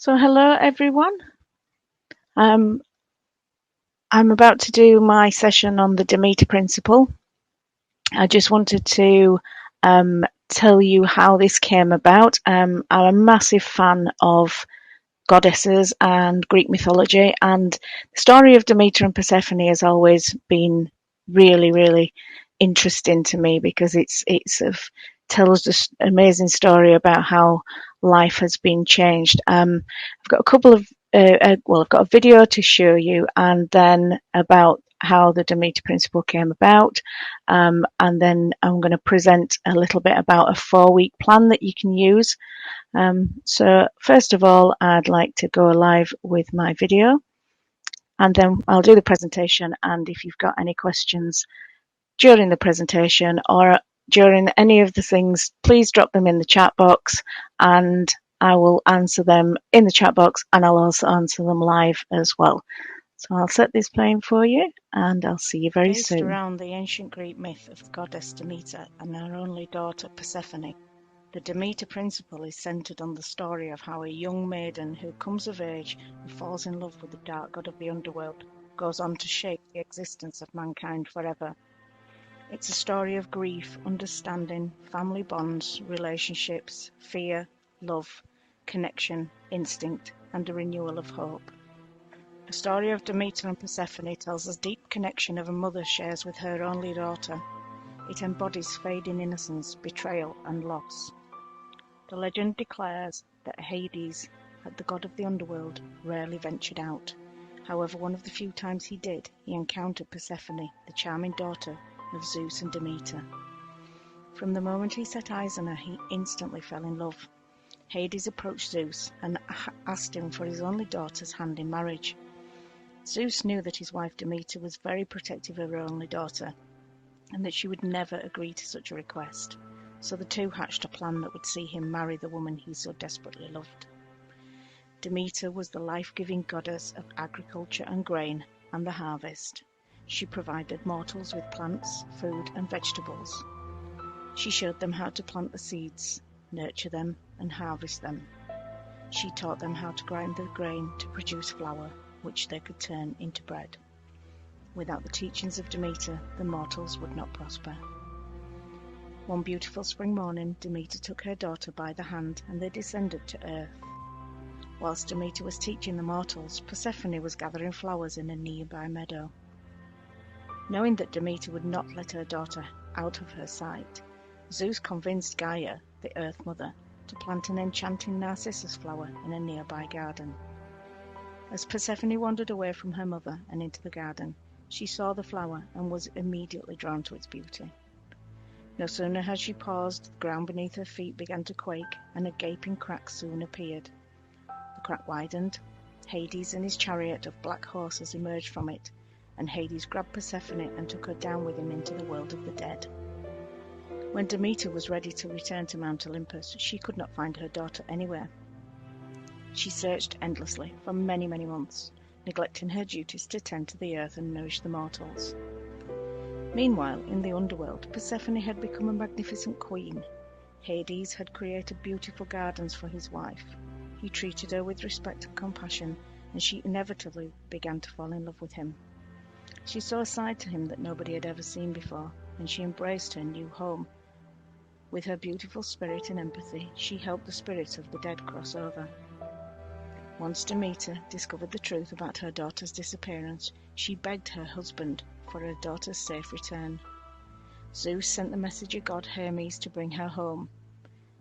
So hello everyone. Um, I'm about to do my session on the Demeter Principle. I just wanted to tell you how this came about. I'm a massive fan of goddesses and Greek mythology, and the story of Demeter and Persephone has always been really, really interesting to me because it sort of tells this amazing story about how life has been changed. I've got a couple of I've got a video to show you, and then about how the Demeter Principle came about, and then I'm going to present a little bit about a 4-week plan that you can use. So first of all, I'd like to go live with my video, and then I'll do the presentation. And if you've got any questions during the presentation or during any of the things, please drop them in the chat box, and I will answer them in the chat box, and I'll also answer them live as well. So I'll set this playing for you, and I'll see you very soon. Based around the ancient Greek myth of the goddess Demeter and her only daughter Persephone, the Demeter Principle is centered on the story of how a young maiden who comes of age and falls in love with the dark god of the underworld goes on to shape the existence of mankind forever. It's a story of grief, understanding, family bonds, relationships, fear, love, connection, instinct, and a renewal of hope. The story of Demeter and Persephone tells us deep connection of a mother shares with her only daughter. It embodies fading innocence, betrayal, and loss. The legend declares that Hades, the god of the underworld, rarely ventured out. However, one of the few times he did, he encountered Persephone, the charming daughter of Zeus and Demeter. From the moment he set eyes on her, he instantly fell in love. Hades approached Zeus and asked him for his only daughter's hand in marriage. Zeus knew that his wife Demeter was very protective of her only daughter, and that she would never agree to such a request. So the two hatched a plan that would see him marry the woman he so desperately loved. Demeter was the life-giving goddess of agriculture and grain and the harvest. She provided mortals with plants, food, and vegetables. She showed them how to plant the seeds, nurture them, and harvest them. She taught them how to grind the grain to produce flour, which they could turn into bread. Without the teachings of Demeter, the mortals would not prosper. One beautiful spring morning, Demeter took her daughter by the hand, and they descended to earth. Whilst Demeter was teaching the mortals, Persephone was gathering flowers in a nearby meadow. Knowing that Demeter would not let her daughter out of her sight, Zeus convinced Gaia, the Earth Mother, to plant an enchanting narcissus flower in a nearby garden. As Persephone wandered away from her mother and into the garden, she saw the flower and was immediately drawn to its beauty. No sooner had she paused, the ground beneath her feet began to quake, and a gaping crack soon appeared. The crack widened. Hades and his chariot of black horses emerged from it, and Hades grabbed Persephone and took her down with him into the world of the dead. When Demeter was ready to return to Mount Olympus, she could not find her daughter anywhere. She searched endlessly for many, many months, neglecting her duties to tend to the earth and nourish the mortals. Meanwhile, in the underworld, Persephone had become a magnificent queen. Hades had created beautiful gardens for his wife. He treated her with respect and compassion, and she inevitably began to fall in love with him. She saw a side to him that nobody had ever seen before, and she embraced her new home. With her beautiful spirit and empathy, she helped the spirits of the dead cross over. Once Demeter discovered the truth about her daughter's disappearance, she begged her husband for her daughter's safe return. Zeus sent the messenger god Hermes to bring her home.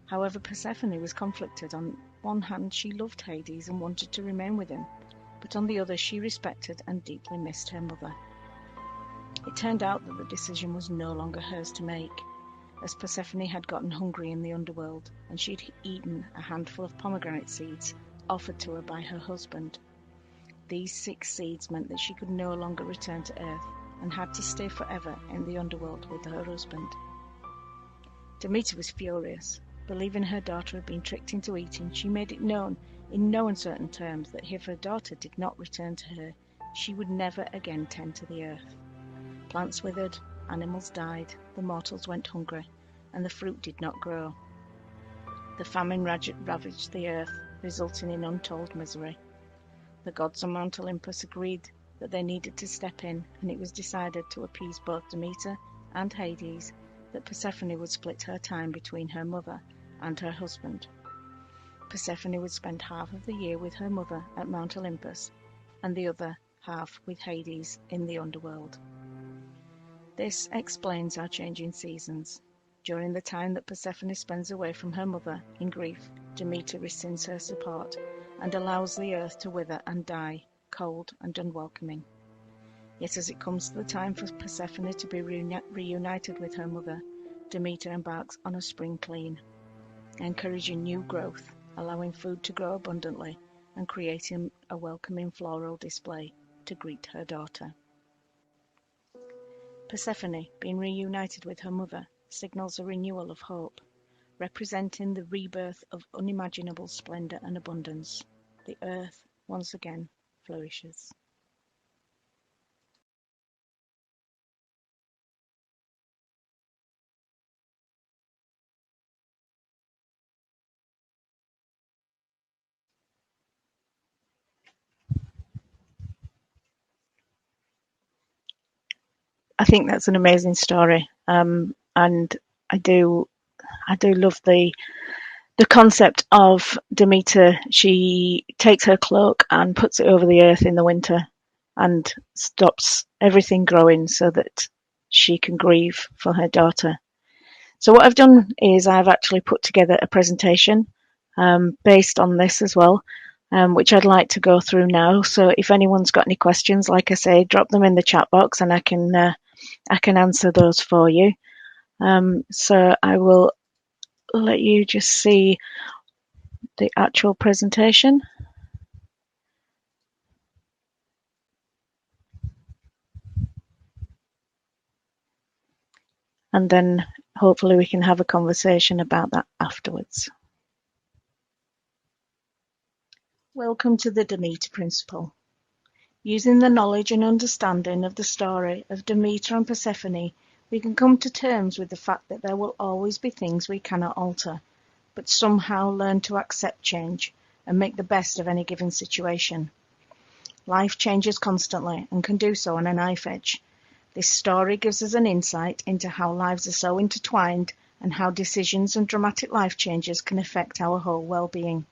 However, Persephone was conflicted. On one hand, she loved Hades and wanted to remain with him, but on the other, she respected and deeply missed her mother. It turned out that the decision was no longer hers to make, as Persephone had gotten hungry in the underworld, and she'd eaten a handful of pomegranate seeds offered to her by her husband. These 6 seeds meant that she could no longer return to Earth and had to stay forever in the underworld with her husband. Demeter was furious. Believing her daughter had been tricked into eating, she made it known in no uncertain terms that if her daughter did not return to her, she would never again tend to the earth. Plants withered, animals died, the mortals went hungry, and the fruit did not grow. The famine ravaged the earth, resulting in untold misery. The gods on Mount Olympus agreed that they needed to step in, and it was decided to appease both Demeter and Hades that Persephone would split her time between her mother and her husband. Persephone would spend half of the year with her mother at Mount Olympus, and the other half with Hades in the underworld. This explains our changing seasons. During the time that Persephone spends away from her mother in grief, Demeter rescinds her support and allows the earth to wither and die, cold and unwelcoming. Yet as it comes to the time for Persephone to be reunited with her mother, Demeter embarks on a spring clean, encouraging new growth, allowing food to grow abundantly, and creating a welcoming floral display to greet her daughter. Persephone, being reunited with her mother, signals a renewal of hope, representing the rebirth of unimaginable splendor and abundance. The earth once again flourishes. I think that's an amazing story, and I do love the concept of Demeter. She takes her cloak and puts it over the earth in the winter and stops everything growing so that she can grieve for her daughter. So what I've done is I've actually put together a presentation based on this as well, which I'd like to go through now. So if anyone's got any questions, like I say, drop them in the chat box and I can answer those for you. So I will let you just see the actual presentation. And then hopefully we can have a conversation about that afterwards. Welcome to the Demeter Principle. Using the knowledge and understanding of the story of Demeter and Persephone, we can come to terms with the fact that there will always be things we cannot alter, but somehow learn to accept change and make the best of any given situation. Life changes constantly and can do so on a knife edge. This story gives us an insight into how lives are so intertwined and how decisions and dramatic life changes can affect our whole well-being.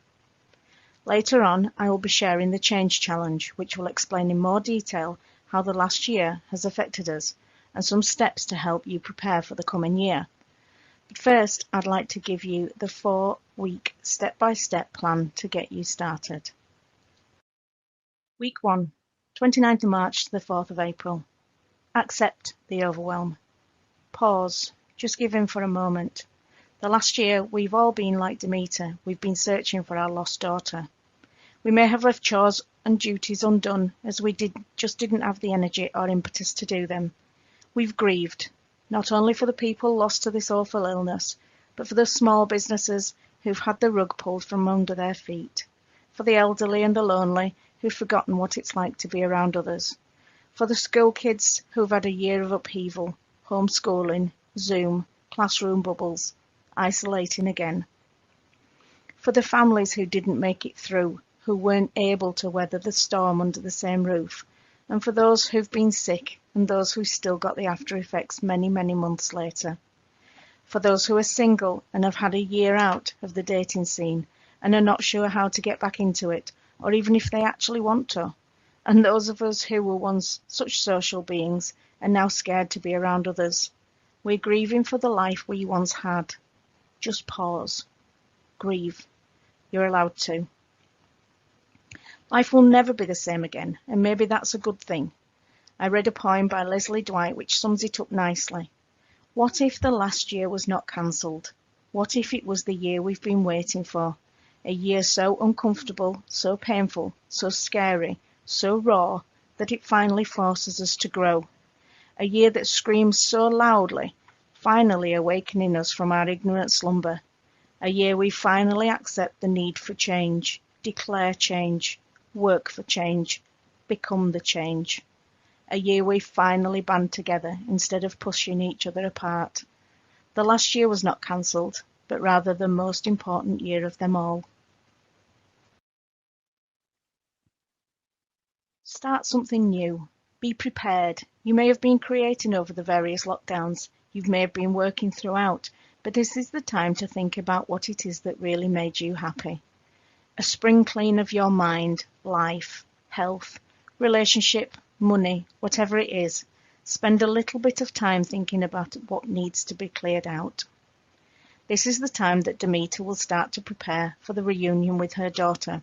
Later on, I will be sharing the Change Challenge, which will explain in more detail how the last year has affected us and some steps to help you prepare for the coming year. But first, I'd like to give you the 4-week step-by-step plan to get you started. Week 1, 29th of March to the 4th of April. Accept the overwhelm. Pause. Just give in for a moment. The last year, we've all been like Demeter. We've been searching for our lost daughter. We may have left chores and duties undone as we just didn't have the energy or impetus to do them. We've grieved, not only for the people lost to this awful illness, but for the small businesses who've had the rug pulled from under their feet, for the elderly and the lonely who've forgotten what it's like to be around others, for the school kids who've had a year of upheaval, homeschooling, Zoom, classroom bubbles, isolating again, for the families who didn't make it through, who weren't able to weather the storm under the same roof, and for those who've been sick and those who still got the after effects many, many months later, for those who are single and have had a year out of the dating scene and are not sure how to get back into it, or even if they actually want to, and those of us who were once such social beings and now scared to be around others. We're grieving for the life we once had. Just pause. Grieve. You're allowed to. Life will never be the same again, and maybe that's a good thing. I read a poem by Leslie Dwight which sums it up nicely. What if the last year was not cancelled? What if it was the year we've been waiting for? A year so uncomfortable, so painful, so scary, so raw, that it finally forces us to grow. A year that screams so loudly, finally awakening us from our ignorant slumber. A year we finally accept the need for change, declare change, work for change, become the change. A year we finally band together instead of pushing each other apart. The last year was not cancelled, but rather the most important year of them all. Start something new. Be prepared. You may have been creating over the various lockdowns. You may have been working throughout, but this is the time to think about what it is that really made you happy. A spring clean of your mind, life, health, relationship, money, whatever it is. Spend a little bit of time thinking about what needs to be cleared out. This is the time that Demeter will start to prepare for the reunion with her daughter,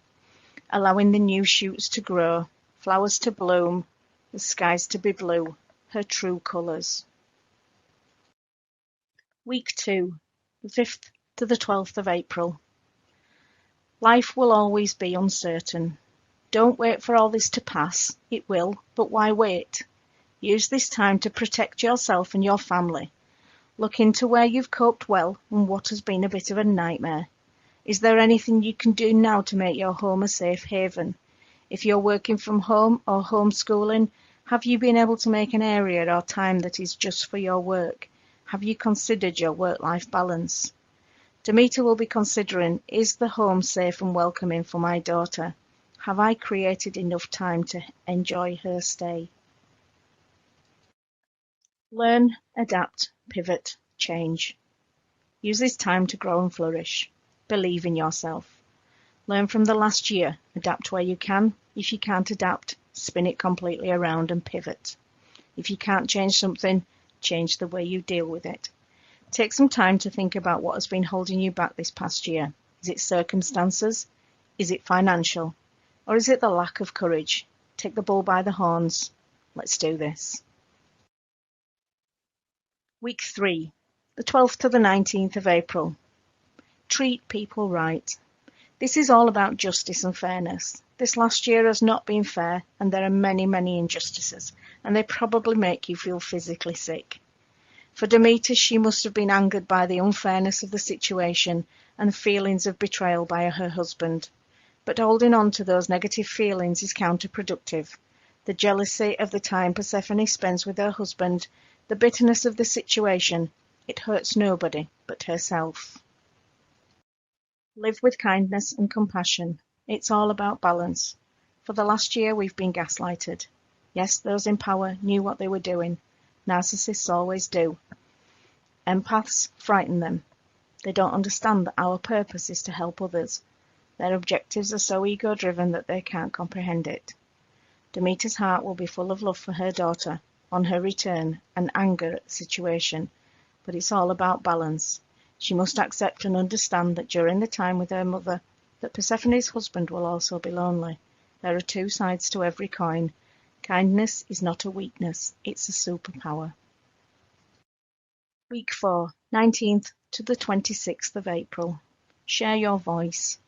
allowing the new shoots to grow, flowers to bloom, the skies to be blue, her true colours. Week 2, the 5th to the 12th of April. Life will always be uncertain. Don't wait for all this to pass. It will, but why wait? Use this time to protect yourself and your family. Look into where you've coped well and what has been a bit of a nightmare. Is there anything you can do now to make your home a safe haven? If you're working from home or homeschooling, have you been able to make an area or time that is just for your work? Have you considered your work-life balance? Demeter will be considering, is the home safe and welcoming for my daughter? Have I created enough time to enjoy her stay? Learn, adapt, pivot, change. Use this time to grow and flourish. Believe in yourself. Learn from the last year. Adapt where you can. If you can't adapt, spin it completely around and pivot. If you can't change something, change the way you deal with it. Take some time to think about what has been holding you back this past year. Is it circumstances? Is it financial? Or is it the lack of courage? Take the bull by the horns. Let's do this. Week 3, the 12th to the 19th of April. Treat people right. This is all about justice and fairness. This last year has not been fair, and there are many, many injustices, and they probably make you feel physically sick. For Demeter, she must have been angered by the unfairness of the situation and feelings of betrayal by her husband. But holding on to those negative feelings is counterproductive. The jealousy of the time Persephone spends with her husband, the bitterness of the situation, it hurts nobody but herself. Live with kindness and compassion. It's all about balance. For the last year we've been gaslighted. Yes, those in power knew what they were doing. Narcissists always do. Empaths frighten them. They don't understand that our purpose is to help others. Their objectives are so ego-driven that they can't comprehend it. Demeter's heart will be full of love for her daughter on her return and anger at the situation, but it's all about balance. She must accept and understand that during the time with her mother, that Persephone's husband will also be lonely. There are two sides to every coin. Kindness is not a weakness, it's a superpower. Week 4, 19th to the 26th of April. Share your voice.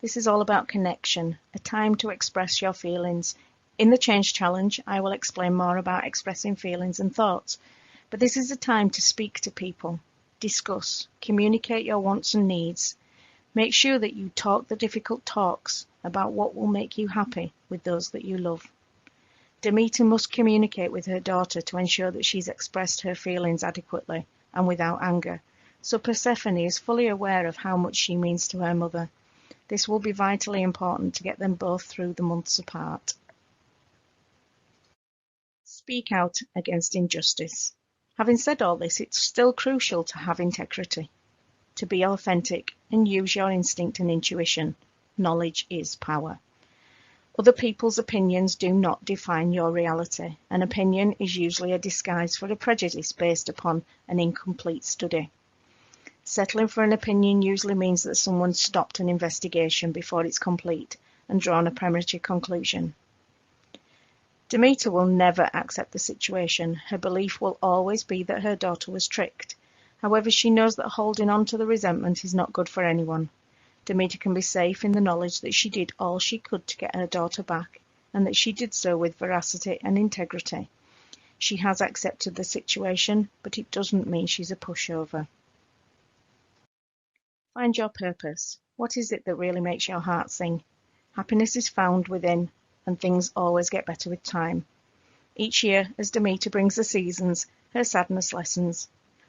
This is all about connection, a time to express your feelings. In the Change Challenge, I will explain more about expressing feelings and thoughts, but this is a time to speak to people, discuss, communicate your wants and needs. Make sure that you talk the difficult talks about what will make you happy with those that you love. Demeter must communicate with her daughter to ensure that she's expressed her feelings adequately and without anger, so Persephone is fully aware of how much she means to her mother. This will be vitally important to get them both through the months apart. Speak out against injustice. Having said all this, it's still crucial to have integrity, to be authentic and use your instinct and intuition. Knowledge is power. Other people's opinions do not define your reality. An opinion is usually a disguise for a prejudice based upon an incomplete study. Settling for an opinion usually means that someone stopped an investigation before it's complete and drawn a premature conclusion. Demeter will never accept the situation. Her belief will always be that her daughter was tricked. However, she knows that holding on to the resentment is not good for anyone. Demeter can be safe in the knowledge that she did all she could to get her daughter back, and that she did so with veracity and integrity. She has accepted the situation, but it doesn't mean she's a pushover. Find your purpose. What is it that really makes your heart sing? Happiness is found within, and things always get better with time. Each year, as Demeter brings the seasons, her sadness lessens.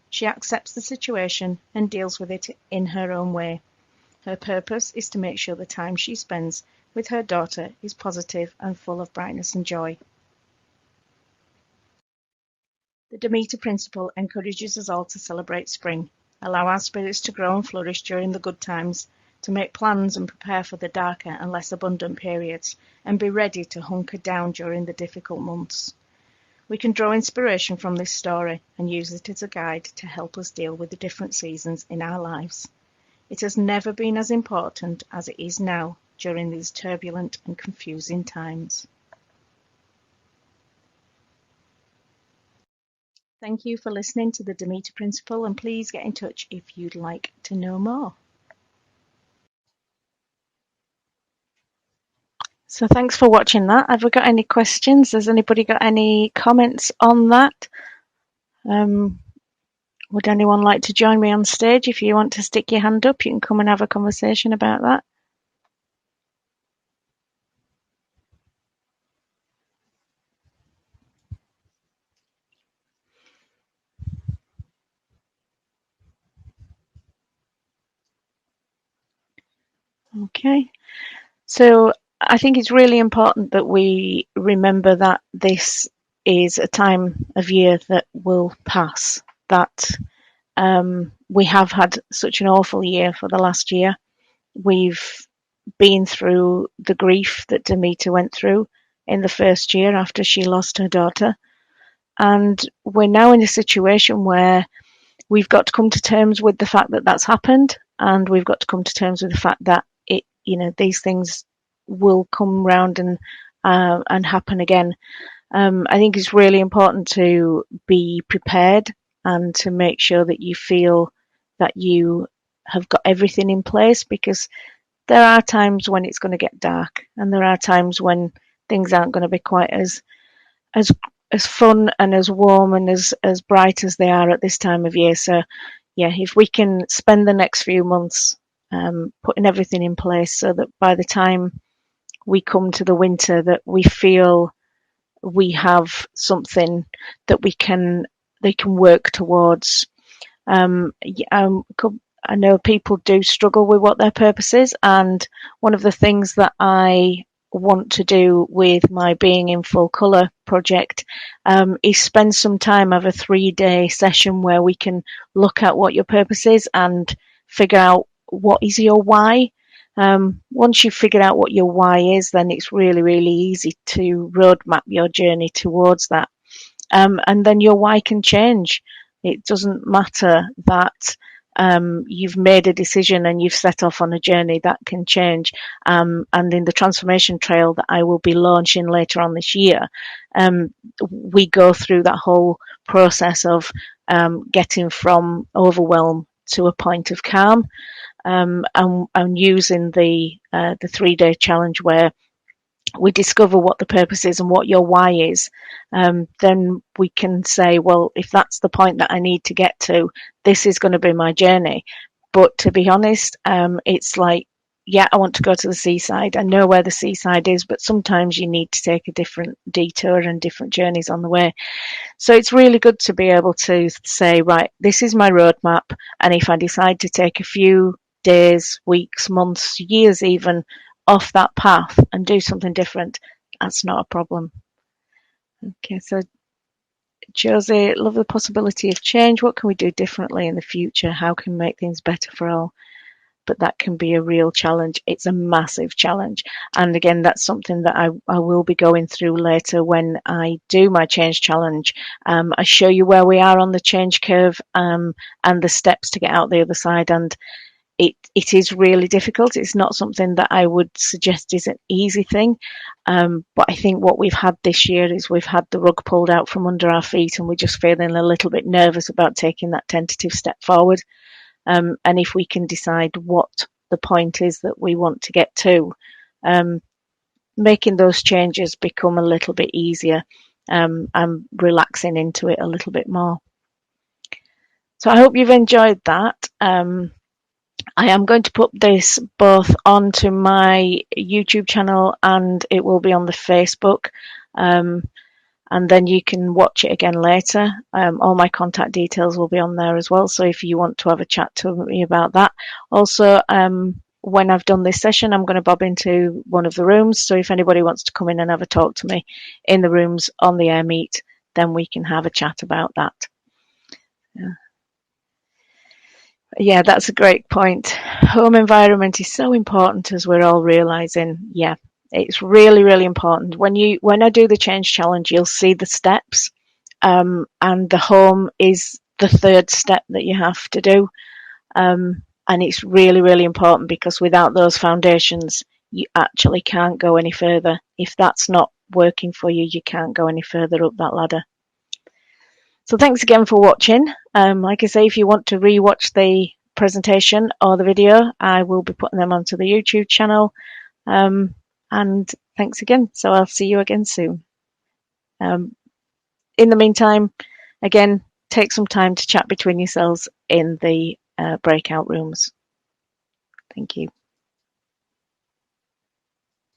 She accepts the situation and deals with it in her own way. Her purpose is to make sure the time she spends with her daughter is positive and full of brightness and joy. The Demeter Principle encourages us all to celebrate spring, allow our spirits to grow and flourish during the good times, to make plans and prepare for the darker and less abundant periods, and be ready to hunker down during the difficult months. We can draw inspiration from this story and use it as a guide to help us deal with the different seasons in our lives. It has never been as important as it is now during these turbulent and confusing times. Thank you for listening to the Demeter Principle, and please get in touch if you'd like to know more. So thanks for watching that. Have we got any questions? Has anybody got any comments on that? Would anyone like to join me on stage? If you want to stick your hand up, you can come and have a conversation about that. Okay. So I think it's really important that we remember that this is a time of year that will pass, that we have had such an awful year for the last year. We've been through the grief that Demeter went through in the first year after she lost her daughter. And we're now in a situation where we've got to come to terms with the fact that that's happened, and we've got to come to terms with the fact that these things will come round and happen again. I think it's really important to be prepared and to make sure that you feel that you have got everything in place, because there are times when it's going to get dark, and there are times when things aren't going to be quite as fun and as warm and as bright as they are at this time of year. So yeah, if we can spend the next few months putting everything in place so that by the time we come to the winter, that we feel we have something that they can work towards. I know people do struggle with what their purpose is, and one of the things that I want to do with my Being in Full Colour project is spend some time, have a 3-day session where we can look at what your purpose is and figure out what is your why. Once you've figured out what your why is, then it's really, really easy to roadmap your journey towards that. And then your why can change. It doesn't matter that you've made a decision and you've set off on a journey. That can change. And in the transformation trail that I will be launching later on this year, we go through that whole process of getting from overwhelm to a point of calm, and using the 3-day challenge where we discover what the purpose is and what your why is. Then we can say, well, if that's the point that I need to get to, this is going to be my journey. But to be honest, it's like, yeah, I want to go to the seaside. I know where the seaside is, but sometimes you need to take a different detour and different journeys on the way. So it's really good to be able to say, right, this is my roadmap. And if I decide to take a few days, weeks, months, years even off that path and do something different, that's not a problem. Okay, so Josie, love the possibility of change. What can we do differently in the future? How can we make things better for all? But that can be a real challenge. It's a massive challenge. And again, that's something that I will be going through later when I do my change challenge. I show you where we are on the change curve, and the steps to get out the other side. And it is really difficult. It's not something that I would suggest is an easy thing. But I think what we've had this year is we've had the rug pulled out from under our feet, and we're just feeling a little bit nervous about taking that tentative step forward. And if we can decide what the point is that we want to get to, making those changes become a little bit easier, and relaxing into it a little bit more. So I hope you've enjoyed that. I am going to put this both onto my YouTube channel, and it will be on the Facebook. And then you can watch it again later. All my contact details will be on there as well. So if you want to have a chat to me about that. Also, when I've done this session, I'm going to bob into one of the rooms. So if anybody wants to come in and have a talk to me in the rooms on the Air Meet, then we can have a chat about that. Yeah, that's a great point. Home environment is so important, as we're all realizing. Yeah, it's really, really important. When I do the change challenge, you'll see the steps, and the home is the third step that you have to do. And it's really, really important, because without those foundations, you actually can't go any further. If that's not working for you, you can't go any further up that ladder. So thanks again for watching. Like I say, if you want to re-watch the presentation or the video, I will be putting them onto the YouTube channel. And thanks again. So I'll see you again soon. In the meantime, again, take some time to chat between yourselves in the breakout rooms. Thank you.